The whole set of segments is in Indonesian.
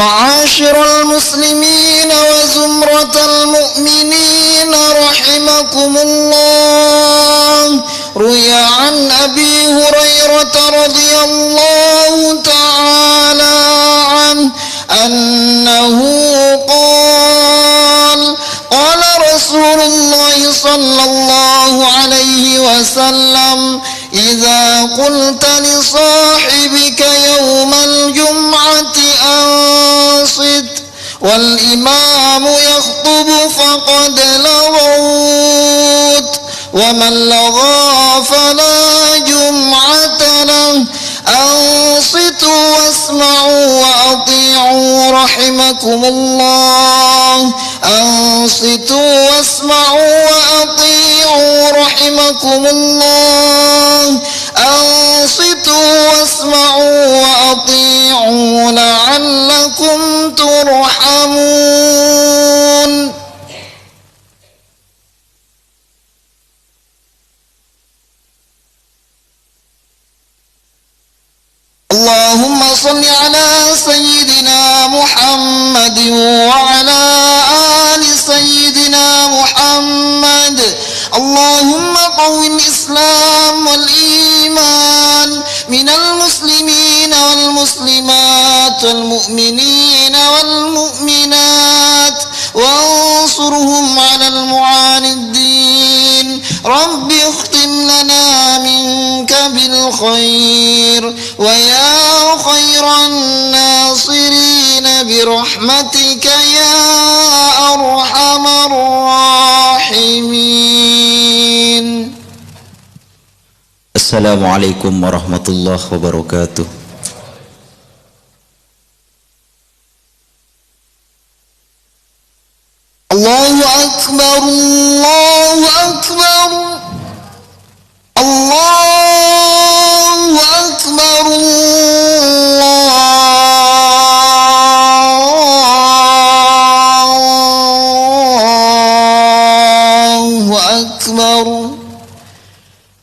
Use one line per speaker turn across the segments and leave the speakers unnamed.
معاشر المسلمين وزمرة المؤمنين رحمكم الله، روي عن أبي هريرة رضي الله تعالى عنه أنه قال: قال رسول الله صلى الله عليه وسلم: إذا قلت لصاحبك يوم الجمعة أنصت والإمام يخطب فقد لغوت، ومن لغى فلا جمعة له. أنصتوا واسمعوا وأطيعوا رحمكم الله. أنصتوا واسمعوا وأطيعوا رحمكم الله. أنصتوا واسمعوا وأطيعوا لعلكم ترحمون. اللهم صل على سيدنا محمد وعلى آل سيدنا محمد. اللهم قو الإسلام والإيمان من المسلمين والمسلمات والمؤمنين والمؤمنات، وانصرهم على المعاندين. رب اختم لنا منك بالخير، ويا خير الناصرين برحمتك يا أرحم الراحمين.
السلام عليكم ورحمة الله وبركاته.
الله أكبر، الله أكبر، الله أكبر، الله أكبر.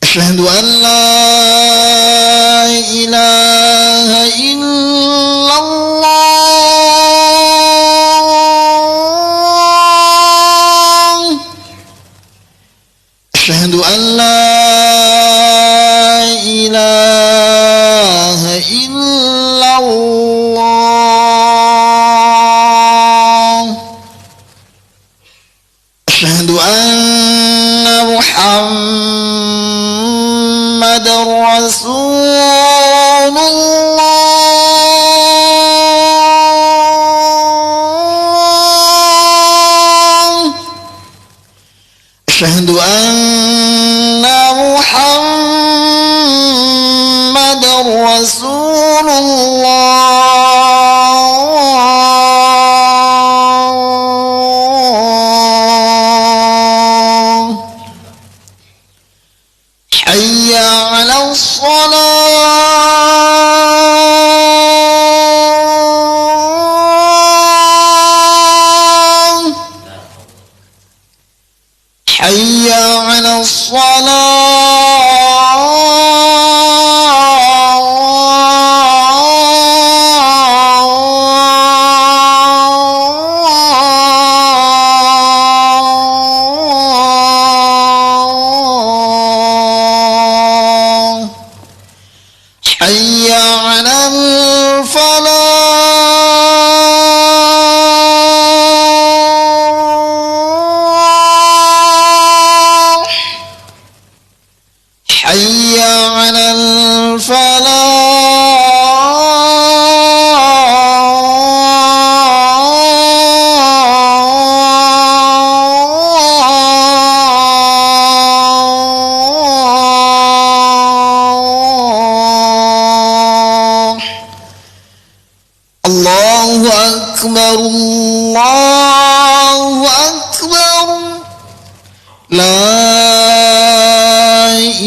أشهد أن لا إله إلا الله. أشهد أن لا إله إلا الله. أشهد أن محمد رسول الله. أشهد أن محمد رسول الله. حي على الصلاة. حي على الصلاة. حي على الفلاح. حي على الفلاح. الله أكبر، الله أكبر. لا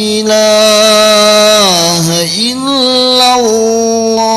إله إلا الله.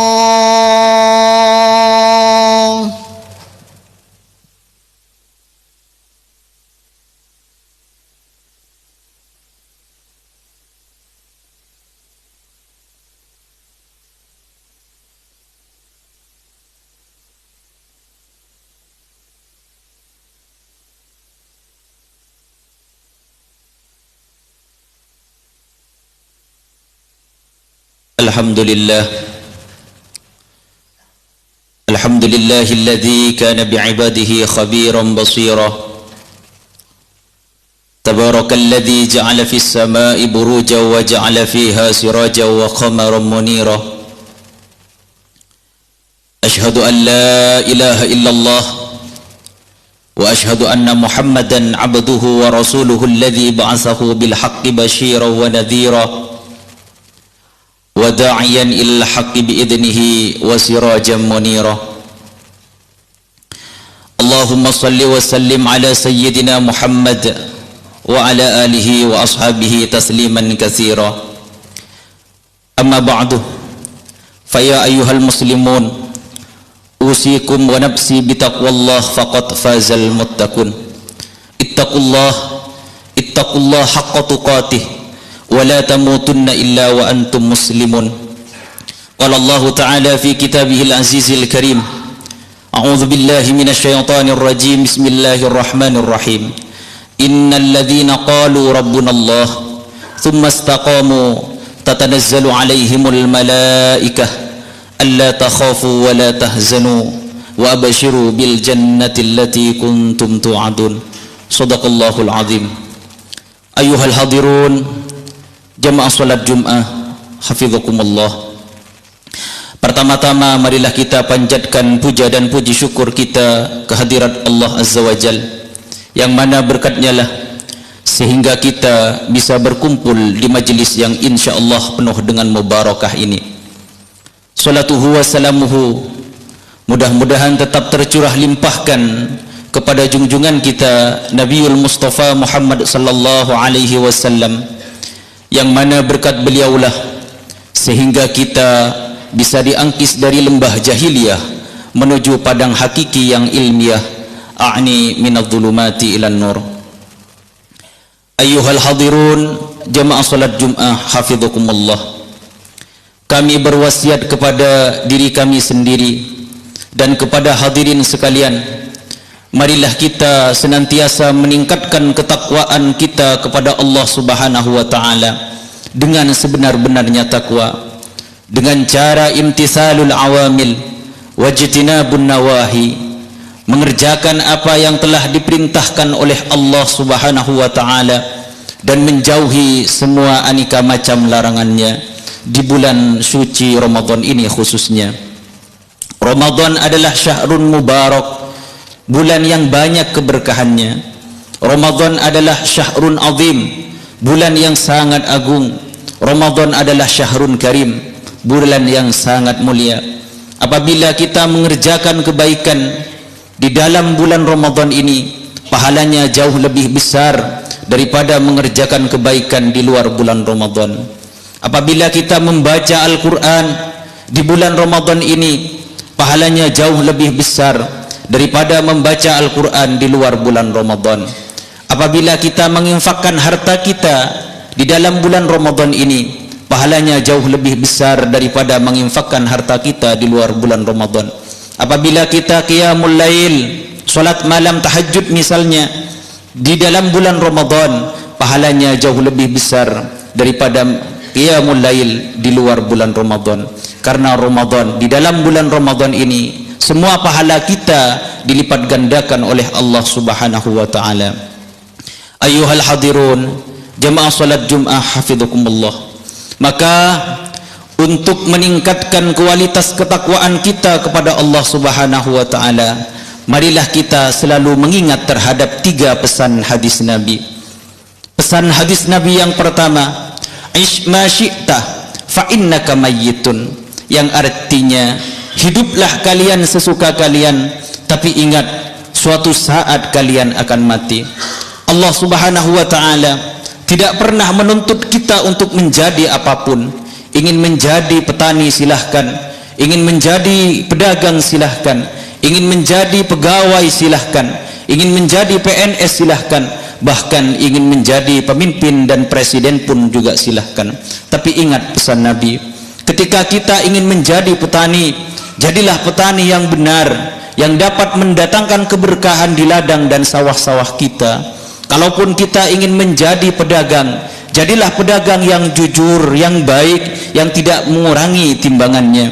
Alhamdulillah. Alhamdulillahilladzi kana bi'ibadihi khabiran basira. Tabarakalladzi ja'ala fis samai burujan wa ja'ala fiha sirajan wa qamaran munira. Ashhadu an la ilaha illallah wa ashhadu anna Muhammadan 'abduhu wa rasuluhu alladzi ba'athahu bil haqqi basyiran wa nadhira wa da'iyan ilal haqqi bi idnihi wa sirajan munira. Allahumma salli wa sallim ala sayyidina Muhammad wa ala alihi wa ashabihi tasliman katsira. Amma ba'du, fa ya ayyuhal muslimun, usikum wa nafsi bitaqwallah faqad fazal muttaqun. Ittaqullah haqqa tuqatih wa la tamutunna illa wa antum muslimun. Qala Allah ta'ala fi kitabihil azizil karim, a'udzu billahi minasy syaithanir rajim, bismillahir rahmanir rahim. Innal ladzina qalu rabbuna Allah thumma istaqamu tatanazzalu 'alaihimul malaikah alla takhafu wa la tahzanu wa abshiru bil jannati allati kuntum tu'adun. Shadaqallahul azim. Ayyuhal hadirun, jamaah salat Jumat hafizakumullah. Pertama-tama marilah kita panjatkan puja dan puji syukur kita kehadirat Allah Azza wa Jalla, yang mana berkatnya lah sehingga kita bisa berkumpul di majlis yang insyaallah penuh dengan mubarakah ini. Salatuhu wa salamuhu mudah-mudahan tetap tercurah limpahkan kepada junjungan kita Nabiul Mustafa Muhammad sallallahu alaihi wasallam, yang mana berkat beliaulah sehingga kita bisa diangkis dari lembah jahiliyah menuju padang hakiki yang ilmiah, a'ni minadh-dhulumati ilan nur. Ayyuhal hadirun, jamaah salat Jumat hafizakumullah. Kami berwasiat kepada diri kami sendiri dan kepada hadirin sekalian, marilah kita senantiasa meningkatkan ketakwaan kita kepada Allah Subhanahu wa taala dengan sebenar-benarnya takwa, dengan cara imtithalul awamil wajtinabun nawahi, mengerjakan apa yang telah diperintahkan oleh Allah Subhanahu wa taala dan menjauhi semua aneka macam larangannya di bulan suci Ramadan ini khususnya. Ramadan adalah syahrun mubarak, bulan yang banyak keberkahannya. Ramadan adalah syahrun azim, bulan yang sangat agung. Ramadan adalah syahrun karim, bulan yang sangat mulia. Apabila kita mengerjakan kebaikan di dalam bulan Ramadan ini, pahalanya jauh lebih besar daripada mengerjakan kebaikan di luar bulan Ramadan. Apabila kita membaca Al-Quran di bulan Ramadan ini, pahalanya jauh lebih besar daripada membaca Al-Quran di luar bulan Ramadan. Apabila kita menginfakkan harta kita di dalam bulan Ramadan ini, pahalanya jauh lebih besar daripada menginfakkan harta kita di luar bulan Ramadan. Apabila kita qiyamul lail, salat malam tahajud misalnya di dalam bulan Ramadan, pahalanya jauh lebih besar daripada qiyamul lail di luar bulan Ramadan. Karena Ramadan, di dalam bulan Ramadan ini, semua pahala kita dilipat gandakan oleh Allah Subhanahu wa taala. Ayyuhal hadirun, jamaah salat Jumat hafizakumullah. Maka untuk meningkatkan kualitas ketakwaan kita kepada Allah Subhanahu wa taala, marilah kita selalu mengingat terhadap 3 pesan hadis Nabi. Pesan hadis Nabi yang pertama, ish ma syi'ta fa innaka mayyitun, yang artinya hiduplah kalian sesuka kalian, tapi ingat suatu saat kalian akan mati. Allah Subhanahu wa taala tidak pernah menuntut kita untuk menjadi apapun. Ingin menjadi petani silahkan, ingin menjadi pedagang silahkan, ingin menjadi pegawai silahkan, ingin menjadi PNS silahkan, bahkan ingin menjadi pemimpin dan presiden pun juga silahkan. Tapi ingat pesan Nabi, ketika kita ingin menjadi petani, jadilah petani yang benar, yang dapat mendatangkan keberkahan di ladang dan sawah-sawah kita. Kalaupun kita ingin menjadi pedagang, Jadilah pedagang yang jujur, yang baik, yang tidak mengurangi timbangannya.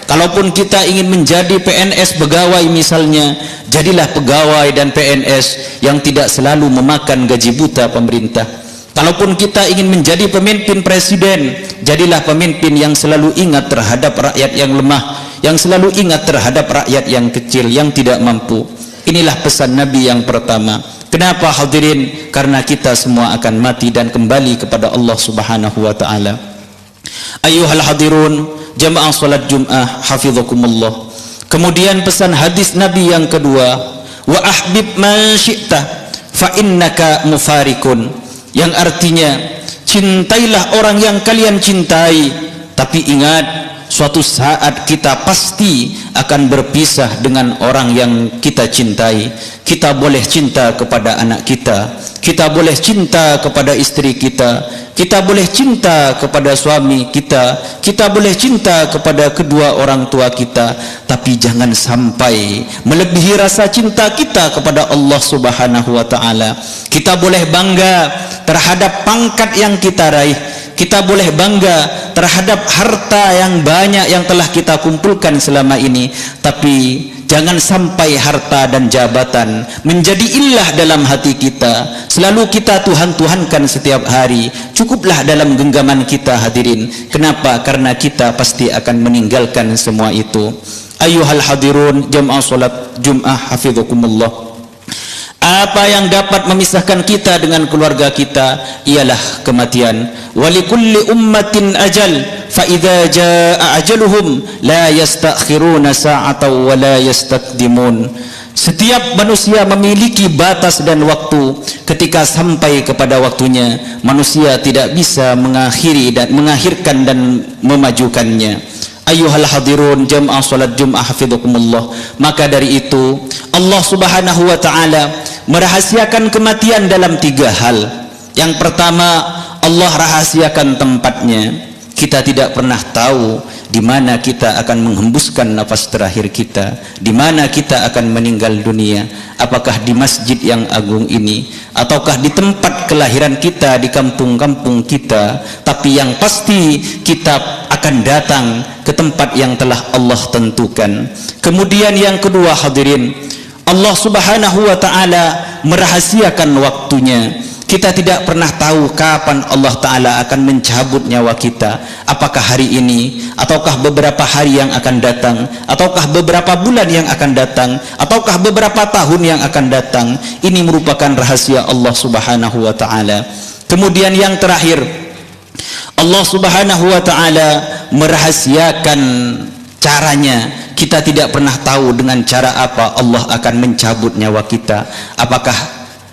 Kalaupun kita ingin menjadi PNS pegawai misalnya, jadilah pegawai dan PNS yang tidak selalu memakan gaji buta pemerintah. Kalaupun kita ingin menjadi pemimpin presiden, jadilah pemimpin yang selalu ingat terhadap rakyat yang lemah, yang selalu ingat terhadap rakyat yang kecil, yang tidak mampu. Inilah pesan Nabi yang pertama. Kenapa hadirin? Karena kita semua akan mati dan kembali kepada Allah Subhanahu wa taala. Ayyuhal hadirun, jamaah salat Jumat hafizakumullah. Kemudian pesan hadis Nabi yang kedua, wa ahbib man syi'ta fa innaka mufarikun, yang artinya cintailah orang yang kalian cintai, tapi ingat suatu saat kita pasti akan berpisah dengan orang yang kita cintai. Kita boleh cinta kepada anak kita, kita boleh cinta kepada istri kita, kita boleh cinta kepada suami kita, kita boleh cinta kepada kedua orang tua kita, tapi jangan sampai melebihi rasa cinta kita kepada Allah Subhanahu wa taala. Kita boleh bangga terhadap pangkat yang kita raih, kita boleh bangga terhadap harta yang banyak yang telah kita kumpulkan selama ini, tapi jangan sampai harta dan jabatan menjadi ilah dalam hati kita. Selalu kita Tuhan-Tuhankan setiap hari. Cukuplah dalam genggaman kita hadirin. Kenapa? Karena kita pasti akan meninggalkan semua itu. Ayyuhal hadirun, jamaah salat Jumat hafizakumullah. Apa yang dapat memisahkan kita dengan keluarga kita ialah kematian. Walikulli ummatin ajal, fa idza jaa ajaluhum la yastakhiruna sa'atan wa la yastaqdimun. Setiap manusia memiliki batas dan waktu. Ketika sampai kepada waktunya, manusia tidak bisa mengakhirkan dan memajukannya. Ayyuhal hadirun, jamaah salat Jumat hafizakumullah. Maka dari itu Allah Subhanahu wa taala merahasiakan kematian dalam 3 hal. Yang pertama, Allah rahasiakan tempatnya. Kita tidak pernah tahu di mana kita akan menghembuskan nafas terakhir kita, di mana kita akan meninggal dunia. Apakah di masjid yang agung ini, ataukah di tempat kelahiran kita, di kampung-kampung kita. Tapi yang pasti kita akan datang ke tempat yang telah Allah tentukan. Kemudian yang kedua hadirin, Allah Subhanahu wa taala merahasiakan waktunya. Kita tidak pernah tahu kapan Allah taala akan mencabut nyawa kita. Apakah hari ini, ataukah beberapa hari yang akan datang, ataukah beberapa bulan yang akan datang, ataukah beberapa tahun yang akan datang. Ini merupakan rahasia Allah Subhanahu wa taala. Kemudian yang terakhir, Allah Subhanahu wa taala merahasiakan caranya. Kita tidak pernah tahu dengan cara apa Allah akan mencabut nyawa kita. Apakah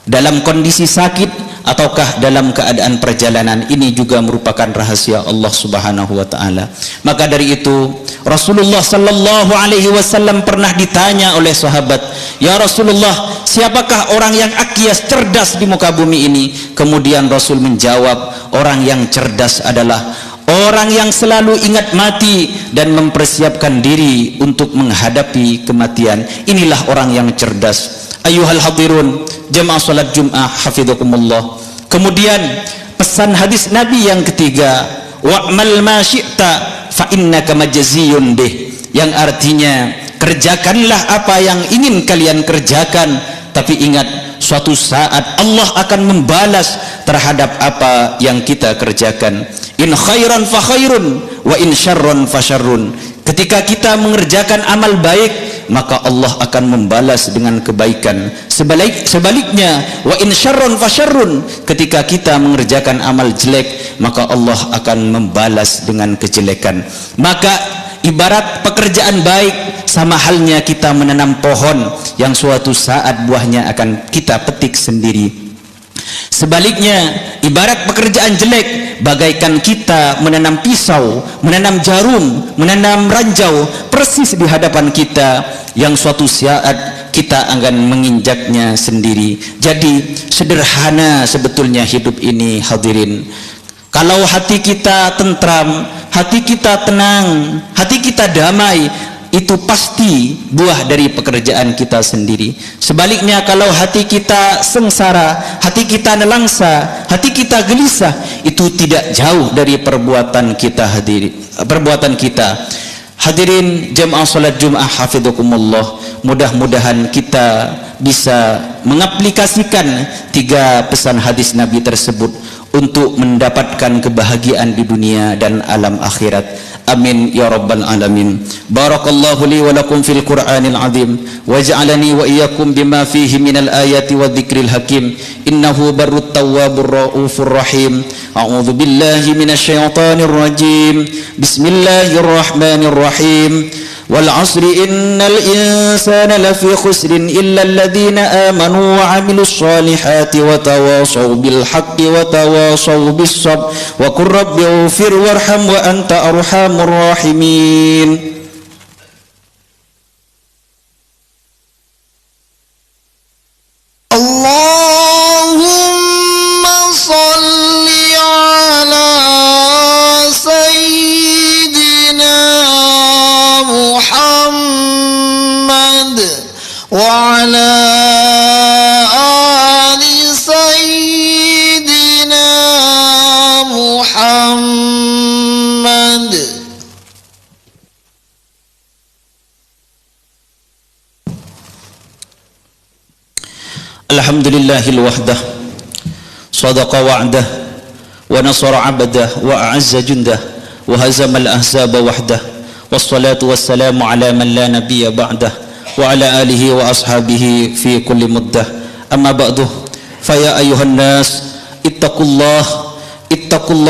dalam kondisi sakit ataukah dalam keadaan perjalanan. Ini juga merupakan rahasia Allah Subhanahu wa taala. Maka dari itu Rasulullah sallallahu alaihi wasallam pernah ditanya oleh sahabat, "Ya Rasulullah, siapakah orang yang akyas cerdas di muka bumi ini?" Kemudian Rasul menjawab, orang yang cerdas adalah orang yang selalu ingat mati dan mempersiapkan diri untuk menghadapi kematian. Inilah orang yang cerdas. Ayyuhal hadirun, jamaah salat Jumat hafizakumullah. Kemudian pesan hadis Nabi yang ketiga, wa'mal ma syi'ta fa innaka majziyun bih, yang artinya kerjakanlah apa yang ingin kalian kerjakan, tapi ingat suatu saat Allah akan membalas terhadap apa yang kita kerjakan. In khairan fa khairun wa in syarran fa syarrun. Ketika kita mengerjakan amal baik, maka Allah akan membalas dengan kebaikan. Sebaliknya, wa in syarrun fa syarrun, ketika kita mengerjakan amal jelek, maka Allah akan membalas dengan kejelekan. Maka ibarat pekerjaan baik sama halnya kita menanam pohon yang suatu saat buahnya akan kita petik sendiri. Sebaliknya, ibarat pekerjaan jelek bagaikan kita menanam pisau, menanam jarum, menanam ranjau persis di hadapan kita yang suatu saat kita akan menginjaknya sendiri. Jadi sederhana sebetulnya hidup ini hadirin. Kalau hati kita tentram, hati kita tenang, hati kita damai, itu pasti buah dari pekerjaan kita sendiri. Sebaliknya kalau hati kita sengsara, hati kita nelangsa, hati kita gelisah, itu tidak jauh dari perbuatan kita Hadirin jamaah salat Jumat hafizakumullah, mudah-mudahan kita bisa mengaplikasikan 3 pesan hadis Nabi tersebut untuk mendapatkan kebahagiaan di dunia dan alam akhirat. Amin ya rabbal alamin. Barakallahu li wa lakum fil Qur'anil azim waj'alani wa iyyakum bima fihi minal ayati wadh-dhikril hakim. Innahu barrut tawwabur raufur rahim. A'udzu billahi minasyaitonir rajim. Bismillahirrahmanirrahim. Wal 'asri innal insana lafi khusrin illa alladhina amanu wa 'amilus solihati wa tawasaw bil haqqi wa tawasaw bis sabr wa qur rabbi ighfir warham wa anta arhamur rahimin.
Allahumma salli ala sayyidina Muhammad wa ala ali sayyidina Muhammad.
Alhamdulillahil wahdah sadaqa wa'dah wa nasara 'abdah wa a'azza jundah wa hazama al-ahzaba wahdah. Wassalatu wassalamu ala man la nabiyya ba'dah wa ala alihi wa ashabihi fi kulli muddah. Amma ba'du, fa ya ayyuhan nas ittaqullah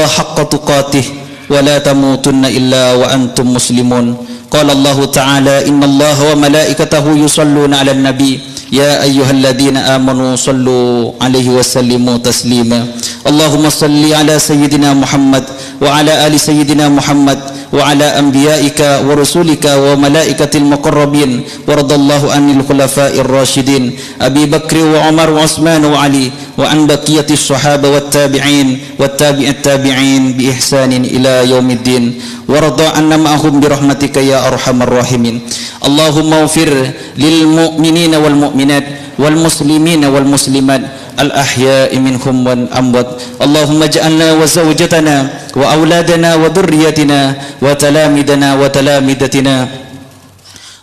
haqqa tuqatih wa la tamutunna illa wa antum muslimun. Qala Allah ta'ala innallaha wa malaikatahu yusalluna 'alan nabi ya ayyuhalladzina amanu sallu 'alaihi wa sallimu taslima. Allahumma salli ala sayyidina Muhammad wa ala ali sayyidina Muhammad wa ala anbiya'ika wa rusulika wa malaikatil muqarrabin wa radallahu anil khulafa'ir rasyidin Abi Bakr wa Umar wa Utsman wa Ali wa an baqiyatis sahaba wat tabi'in wat tabi'at tabi'in bi ihsanin ila yaumiddin wa radha anna ma'hum bi rahmatika ya arhamar rahimin. Allahumma ighfir lil mu'minina wal mu'minat wal muslimina wal muslimat al-ahya'i minhum wal amwat. Allahumma ij'alna wa zawjatana wa auladana wa dhurriyyatina wa talamidana wa talamidatina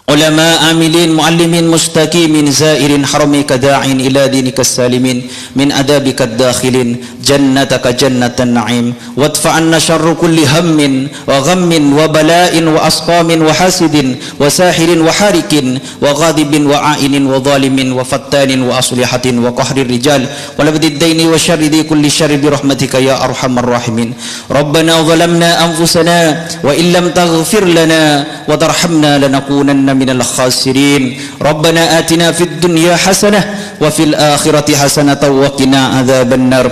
ulama amilin muallimin mustaqimin zairin haramika da'in ila dinika salimin min adabika dakhilin jannataka jannatan na'im wadfa anna syarra kulli hammin wa ghammin wa bala'in wa asqamin wa hasidin wa sahirin wa harikin wa ghadibin wa a'inin wa zalimin wa fattanin wa aslihatin wa qahrir rijal wa labdid daini wa syarri di kulli syarri bi rahmatika ya arhamar rahimin. Rabbana zalamna anfusana wa illam taghfir lana wa tarhamna lanakunanna minal khasirin. Rabbana atina fid dunya hasanah wa fil akhirati hasanah wa qina adzaban nar.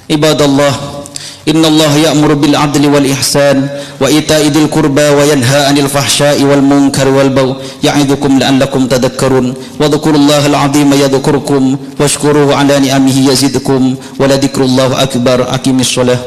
Ibadallah, innallaha ya'muru bil 'adli wal ihsan wa ita'i dzil qurba wa yanha 'anil fahsya'i wal munkari wal baghi ya'idzukum la'allakum tadhakkarun. Wa dhkurullaha al-'azima yadhkurkum washkuruhu 'ala ni'amihi yazidkum wa la dzikrullahi akbar. Aqimis shalah.